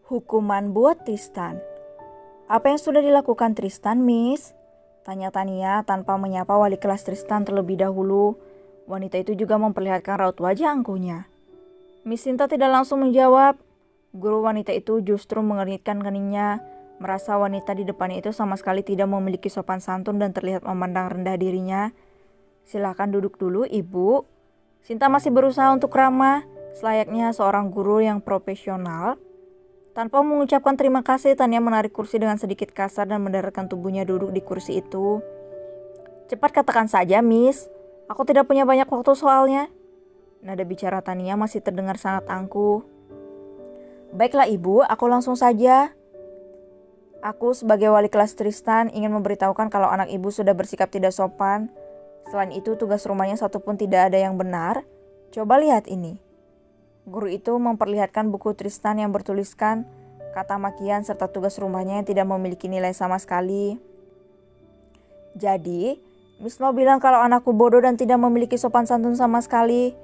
Hukuman buat Tristan. Apa yang sudah dilakukan Tristan, Miss? Tanya Tania tanpa menyapa wali kelas Tristan terlebih dahulu. Wanita itu juga memperlihatkan raut wajah angkuhnya. Miss Sinta tidak langsung menjawab. Guru wanita itu justru mengernyitkan keningnya, merasa wanita di depannya itu sama sekali tidak memiliki sopan santun dan terlihat memandang rendah dirinya. Silakan duduk dulu, Ibu. Sinta masih berusaha untuk ramah, selayaknya seorang guru yang profesional. Tanpa mengucapkan terima kasih, Tania menarik kursi dengan sedikit kasar dan mendaratkan tubuhnya duduk di kursi itu. Cepat katakan saja, Miss. Aku tidak punya banyak waktu soalnya. Nada bicara Tania masih terdengar sangat angkuh. Baiklah Ibu, aku langsung saja. Aku sebagai wali kelas Tristan ingin memberitahukan kalau anak Ibu sudah bersikap tidak sopan. Selain itu tugas rumahnya satupun tidak ada yang benar. Coba lihat ini. Guru itu memperlihatkan buku Tristan yang bertuliskan kata makian serta tugas rumahnya yang tidak memiliki nilai sama sekali. Jadi, Miss mau bilang kalau anakku bodoh dan tidak memiliki sopan santun sama sekali.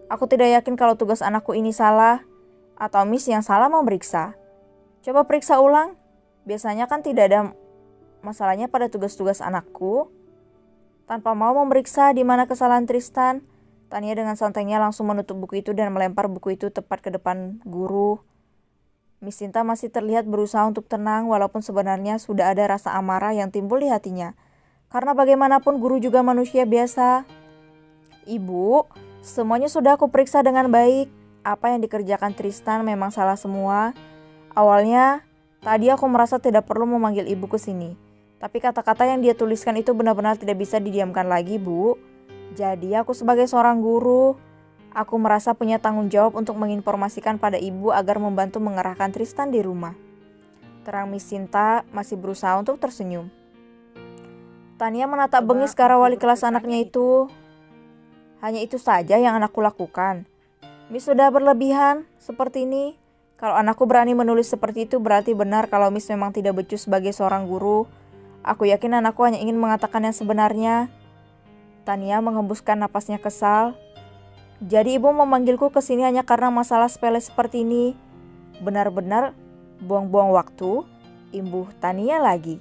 Aku tidak yakin kalau tugas anakku ini salah, atau Miss yang salah memeriksa. Coba periksa ulang. Biasanya kan tidak ada masalahnya pada tugas-tugas anakku. Tanpa mau memeriksa di mana kesalahan Tristan, Tania dengan santainya langsung menutup buku itu dan melempar buku itu tepat ke depan guru. Miss Sinta masih terlihat berusaha untuk tenang walaupun sebenarnya sudah ada rasa amarah yang timbul di hatinya. Karena bagaimanapun guru juga manusia biasa. Ibu, semuanya sudah aku periksa dengan baik. Apa yang dikerjakan Tristan memang salah semua. Awalnya, tadi aku merasa tidak perlu memanggil ibu ke sini. Tapi kata-kata yang dia tuliskan itu benar-benar tidak bisa didiamkan lagi, Bu. Jadi aku sebagai seorang guru, aku merasa punya tanggung jawab untuk menginformasikan pada ibu agar membantu mengerahkan Tristan di rumah. Terang Miss Sinta masih berusaha untuk tersenyum. Tania menatap bengis ke arah wali kelas anaknya itu. Hanya itu saja yang anakku lakukan. Miss sudah berlebihan seperti ini. Kalau anakku berani menulis seperti itu berarti benar kalau Miss memang tidak becus sebagai seorang guru. Aku yakin anakku hanya ingin mengatakan yang sebenarnya. Tania menghembuskan napasnya kesal. Jadi ibu memanggilku ke sini hanya karena masalah sepele seperti ini. Benar-benar buang-buang waktu, imbuh Tania lagi.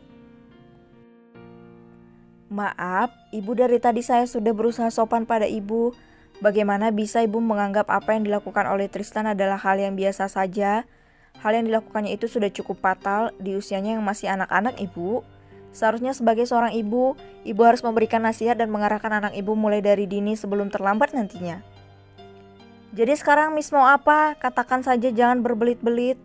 Maaf, ibu dari tadi saya sudah berusaha sopan pada ibu. Bagaimana bisa ibu menganggap apa yang dilakukan oleh Tristan adalah hal yang biasa saja? Hal yang dilakukannya itu sudah cukup fatal di usianya yang masih anak-anak, Ibu. Seharusnya sebagai seorang ibu, ibu harus memberikan nasihat dan mengarahkan anak ibu mulai dari dini sebelum terlambat nantinya. Jadi sekarang Miss mau apa? Katakan saja, jangan berbelit-belit.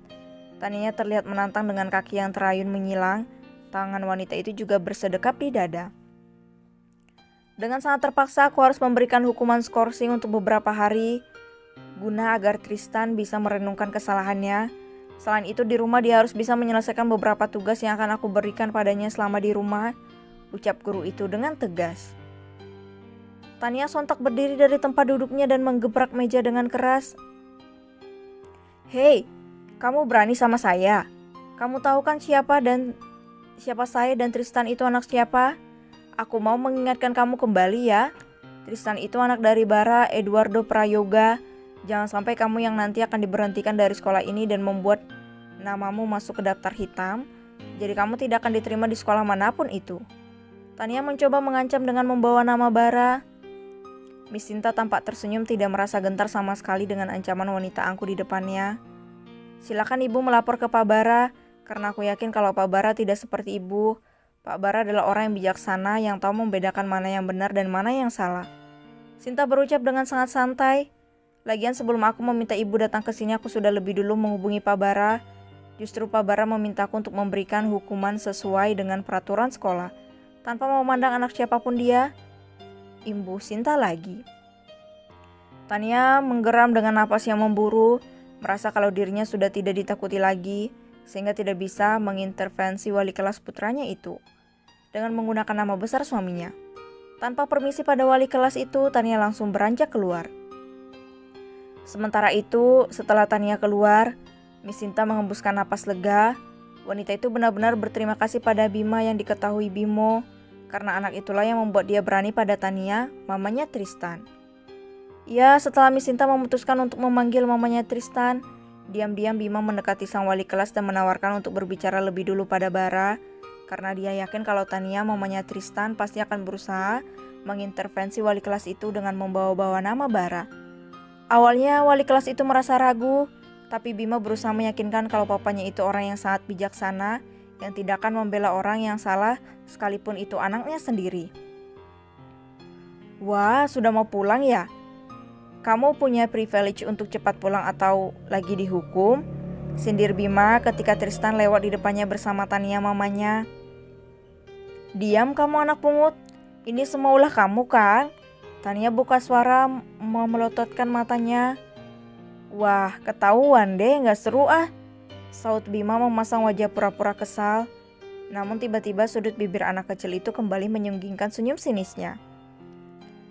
Taninya terlihat menantang dengan kaki yang terayun menyilang. Tangan wanita itu juga bersedekap di dada. Dengan sangat terpaksa aku harus memberikan hukuman skorsing untuk beberapa hari, guna agar Tristan bisa merenungkan kesalahannya. Selain itu di rumah dia harus bisa menyelesaikan beberapa tugas yang akan aku berikan padanya selama di rumah, ucap guru itu dengan tegas. Tania sontak berdiri dari tempat duduknya dan menggebrak meja dengan keras. Hei, kamu berani sama saya? Kamu tahu kan siapa saya dan Tristan itu anak siapa? Aku mau mengingatkan kamu kembali ya. Tristan itu anak dari Bara Eduardo Prayoga. Jangan sampai kamu yang nanti akan diberhentikan dari sekolah ini dan membuat namamu masuk ke daftar hitam. Jadi kamu tidak akan diterima di sekolah manapun itu. Tania mencoba mengancam dengan membawa nama Bara. Miss Sinta tampak tersenyum, tidak merasa gentar sama sekali dengan ancaman wanita angkuh di depannya. Silakan ibu melapor ke Pak Bara, karena aku yakin kalau Pak Bara tidak seperti ibu. Pak Bara adalah orang yang bijaksana yang tahu membedakan mana yang benar dan mana yang salah. Sinta berucap dengan sangat santai. Lagian sebelum aku meminta ibu datang ke sini, aku sudah lebih dulu menghubungi Pak Bara. Justru Pak Bara memintaku untuk memberikan hukuman sesuai dengan peraturan sekolah, tanpa memandang anak siapapun dia. Imbuh Sinta lagi. Tania menggeram dengan napas yang memburu, merasa kalau dirinya sudah tidak ditakuti lagi, sehingga tidak bisa mengintervensi wali kelas putranya itu, dengan menggunakan nama besar suaminya. Tanpa permisi pada wali kelas itu, Tania langsung beranjak keluar. Sementara itu, setelah Tania keluar, Miss Sinta mengembuskan napas lega. Wanita itu benar-benar berterima kasih pada Bima yang diketahui Bimo, karena anak itulah yang membuat dia berani pada Tania, mamanya Tristan. Ya, setelah Miss Sinta memutuskan untuk memanggil mamanya Tristan, diam-diam Bima mendekati sang wali kelas dan menawarkan untuk berbicara lebih dulu pada Bara, karena dia yakin kalau Tania, mamanya Tristan, pasti akan berusaha mengintervensi wali kelas itu dengan membawa-bawa nama Bara. Awalnya wali kelas itu merasa ragu, tapi Bima berusaha meyakinkan kalau papanya itu orang yang sangat bijaksana, yang tidak akan membela orang yang salah sekalipun itu anaknya sendiri. Wah, sudah mau pulang ya? Kamu punya privilege untuk cepat pulang atau lagi dihukum? Sindir Bima ketika Tristan lewat di depannya bersama Tania mamanya. Diam kamu anak pungut, ini semua ulah kamu kan? Tania buka suara memelototkan matanya. Wah, ketahuan deh, gak seru ah. Saut Bima memasang wajah pura-pura kesal. Namun tiba-tiba sudut bibir anak kecil itu kembali menyunggingkan senyum sinisnya.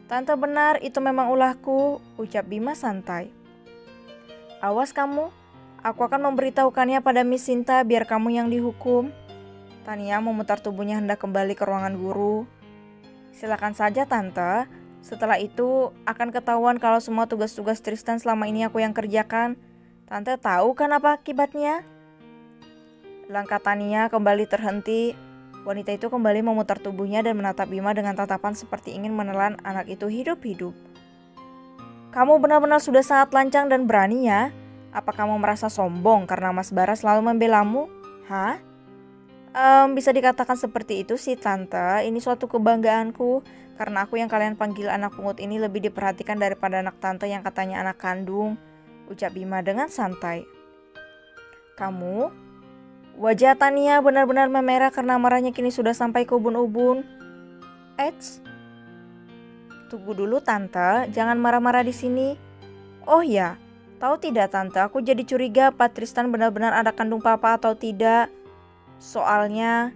Tante benar, itu memang ulahku, ucap Bima santai. Awas kamu, aku akan memberitahukannya pada Miss Sinta biar kamu yang dihukum. Tania memutar tubuhnya hendak kembali ke ruangan guru. Silakan saja tante, setelah itu akan ketahuan kalau semua tugas-tugas Tristan selama ini aku yang kerjakan. Tante tahu kan apa akibatnya? Langkah Tania kembali terhenti. Wanita itu kembali memutar tubuhnya dan menatap Bima dengan tatapan seperti ingin menelan anak itu hidup-hidup. Kamu benar-benar sudah sangat lancang dan berani ya? Apa kamu merasa sombong karena Mas Bara selalu membelamu? Hah? Bisa dikatakan seperti itu sih tante, ini suatu kebanggaanku. Karena aku yang kalian panggil anak pungut ini lebih diperhatikan daripada anak tante yang katanya anak kandung, ucap Bima dengan santai. Kamu? Wajah Tania benar-benar memerah karena marahnya kini sudah sampai ke ubun-ubun. Eits, tunggu dulu tante, jangan marah-marah di sini. Oh ya, tahu tidak tante, aku jadi curiga Pak Tristan benar-benar anak kandung papa atau tidak. Soalnya,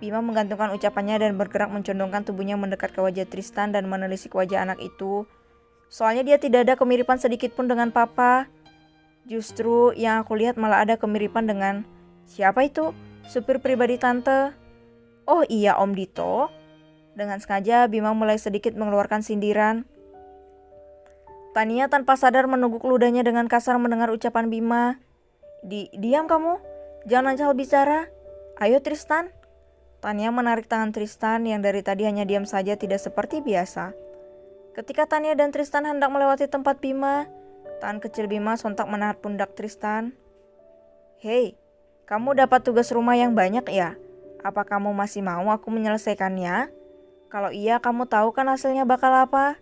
Bima menggantungkan ucapannya dan bergerak mencondongkan tubuhnya mendekat ke wajah Tristan dan menelisik wajah anak itu. Soalnya dia tidak ada kemiripan sedikit pun dengan papa. Justru yang aku lihat malah ada kemiripan dengan... Siapa itu? Supir pribadi tante? Oh iya, Om Dito. Dengan sengaja Bima mulai sedikit mengeluarkan sindiran. Tania tanpa sadar meneguk ludahnya dengan kasar mendengar ucapan Bima. Diam kamu, jangan asal bicara. Ayo Tristan. Tania menarik tangan Tristan yang dari tadi hanya diam saja tidak seperti biasa. Ketika Tania dan Tristan hendak melewati tempat Bima, tangan kecil Bima sontak menahan pundak Tristan. Hei, kamu dapat tugas rumah yang banyak ya? Apa kamu masih mau aku menyelesaikannya? Kalau iya, kamu tahu kan hasilnya bakal apa?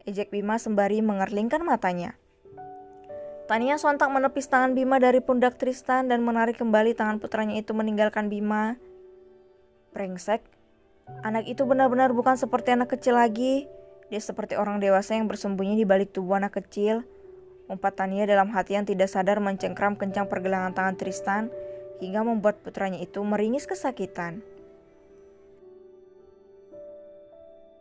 Ejek Bima sembari mengerlingkan matanya. Tania sontak menepis tangan Bima dari pundak Tristan dan menarik kembali tangan putranya itu meninggalkan Bima. Brengsek, anak itu benar-benar bukan seperti anak kecil lagi. Dia seperti orang dewasa yang bersembunyi di balik tubuh anak kecil. Umpat Tania dalam hati yang tidak sadar mencengkram kencang pergelangan tangan Tristan hingga membuat putranya itu meringis kesakitan.